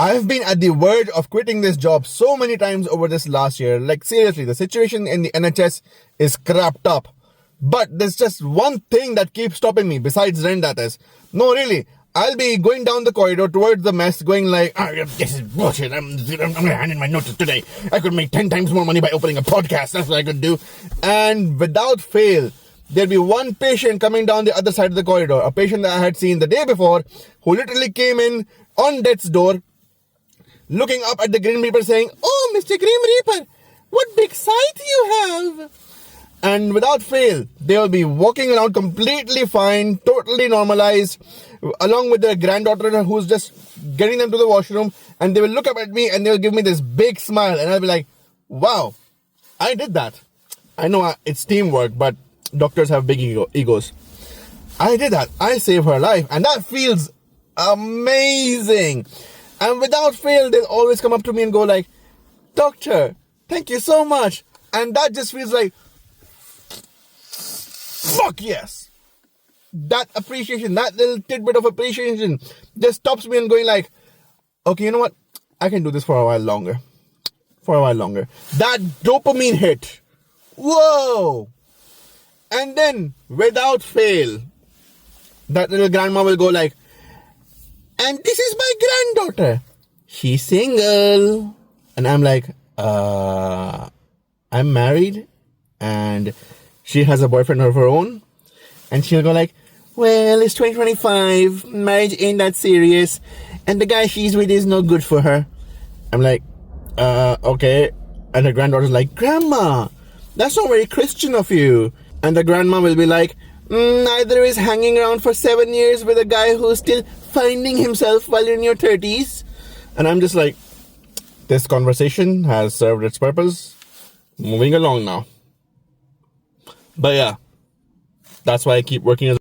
I've been at the verge of quitting this job so many times over this last year. Like, seriously, the situation in the NHS is crapped up. But there's just one thing that keeps stopping me, besides rent, that is. No, really. I'll be going down the corridor towards the mess, going like, this is bullshit. I'm going to hand in my notice today. I could make 10 times more money by opening a podcast. That's what I could do. And without fail, there'll be one patient coming down the other side of the corridor. A patient that I had seen the day before, who literally came in on death's door, looking up at the Grim Reaper saying, "Oh, Mr. Grim Reaper, what big sight you have." And without fail, they'll be walking around completely fine, totally normalized, along with their granddaughter who's just getting them to the washroom. And they will look up at me and they'll give me this big smile. And I'll be like, wow, I did that. I know it's teamwork, but doctors have big egos. I did that. I saved her life. And that feels amazing. And without fail, they'll always come up to me and go like, "Doctor, thank you so much." And that just feels like, fuck yes. That appreciation, that little tidbit of appreciation just stops me and going like, okay, you know what? I can do this for a while longer. That dopamine hit. Whoa. And then, without fail, that little grandma will go like, "And this is my granddaughter. She's single." And I'm like, I'm married and she has a boyfriend of her own. And she'll go like, "Well, it's 2025. Marriage ain't that serious. And the guy she's with is no good for her." I'm like, okay. And her granddaughter's like, "Grandma, that's not very Christian of you." And the grandma will be like, "Neither is hanging around for 7 years with a guy who's still finding himself while you're in your 30s. And I'm just like, this conversation has served its purpose. Moving along now. But yeah, that's why I keep working as